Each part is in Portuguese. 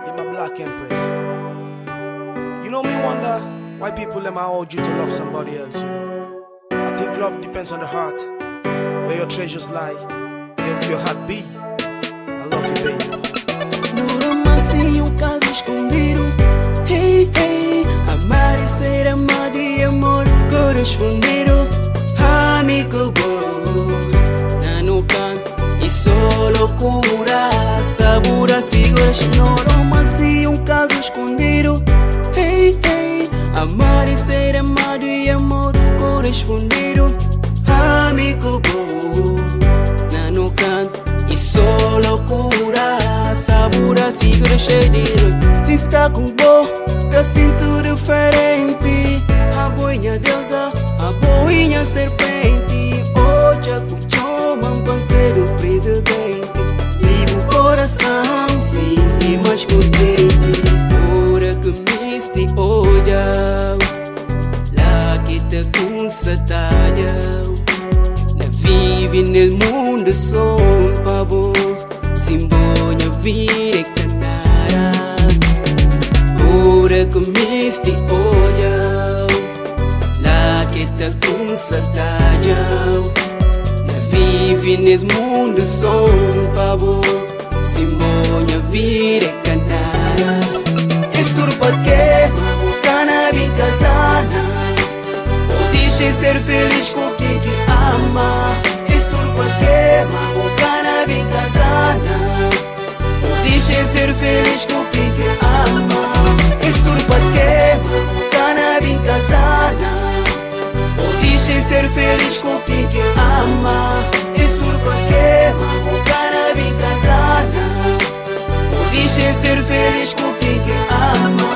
You're my black empress. You know me wonder why people let my hold you to love somebody else, you know. I think love depends on the heart. Where your treasures lie, there will your heart be. I love you, baby. No romance caso escondido. Hey, hey, amar e ser amado e amor correspondido. Amigo bom, nanukan e só loucura. Sabura seguras. No romance caso escondido. Hey, hey, amar e ser amado e amor correspondido. Amigo bom, nanukan e só loucura. Sabura segura cheiro. Se está com boca, sinto diferente. A boinha deusa, a boinha serpente. Hoje a cuchoma, parceiro presidente. Ligo o coração, sim, e mais contente. Ora que me este olhar, lá que te constatalha. Na vive no mundo só um pavor. Simbonha vire canara. Ora que me este olhar, lá que te consatalha. Na vive nesse mundo só um pavor. Simbonha vire canara. Esturpa que cana bem casada. Ou deixe ser feliz com quem te ama. Esturpa que cana bem casada. Ou deixe ser feliz com quem te ama. Esturpa que cana bem casada. Ou deixe ser feliz com quem te ama. Esturpa que cana bem casada. Ou deixe ser feliz com quem te ama.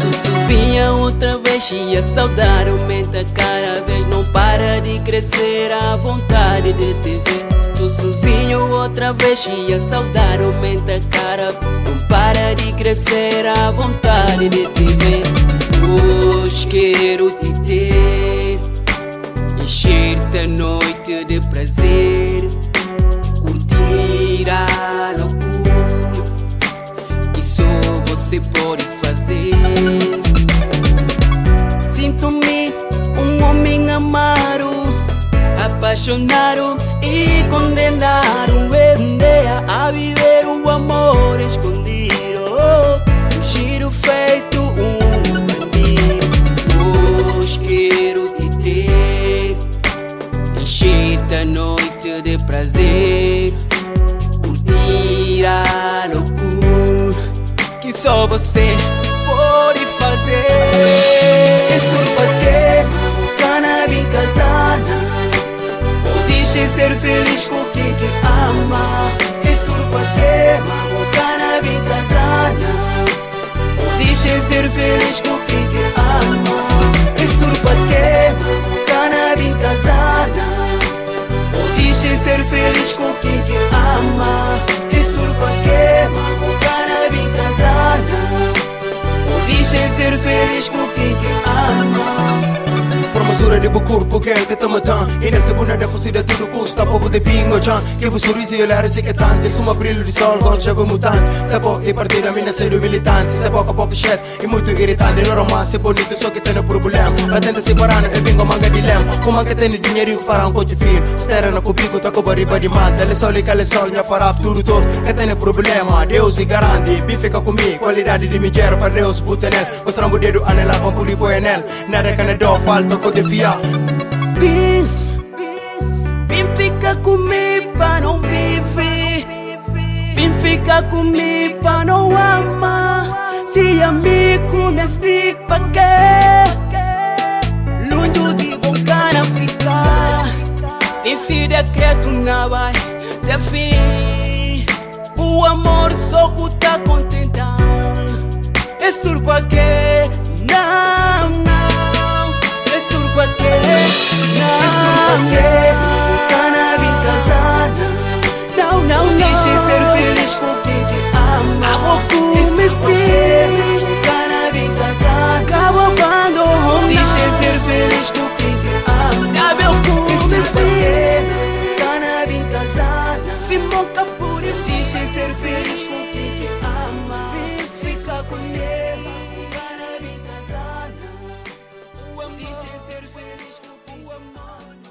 Tô sozinha outra vez e a saudade aumenta cada vez. Não para de crescer a vontade de te ver. Tô sozinho outra vez e a saudade aumenta cada vez. Não para de crescer a vontade de te ver. Hoje quero te ter, encher-te a noite de prazer, curtir a loucura que só você pode fazer. Sinto-me um homem amado, apaixonado e condenado a viver o amor escondido, fugir o feito um bandido. Hoje quero te ter, encher-te a noite de prazer, curtir a loucura que só você pode fazer. Esturpa que cana bem casada. Ou deixe ser feliz com quem te ama. Esturpa que cana bem casada. Ou deixe ser feliz com quem te ama. Esturpa que cana bem casada. Ou deixe ser feliz com quem te ama. Esturpa que cana bem casada. Ou deixe ser feliz com quem te ama. Formosura de corpo que te matan. E nessa buna da fusida tudo custa povo de pingo chan. Que o sorriso e olhar se que tante. Suma brilho de sol, cor chave mutante. Sapo e partida minha sério militante. Sapo a pouco chat e muito irritante. Não romance bonito só que tem problema. Vai tentar separar e bingo manga de lema. Como que tem dinheiro que fará com de filho. Estera no cubico tá com bariba de mata. Le sol e cale sol já fará tudo todo. Que tem problema, Deus e garante. Bem fica comigo, qualidade de me quero para Deus putenel. Mostrando o dedo anela com pulipo enel. Nada que ne dó falta com de fiar. Bem fica comigo pra não viver. Bem fica comigo pra não amar. Se amigo me estica que longe de boca não ficar. Esse decreto não vai ter fim. O amor só que tá contentando. Esturpa que não, não. Esturpa que não. Esturpa que cana bem casada. Não, não, não. Deixe ser feliz com quem te ama. Esturpa que cana bem casada. Acaba quando deixe ser feliz com quem te ama. Sabe o que? Esturpa que cana bem casada. Se monta por deixe ser feliz com quem te ama. ser feliz com o amor.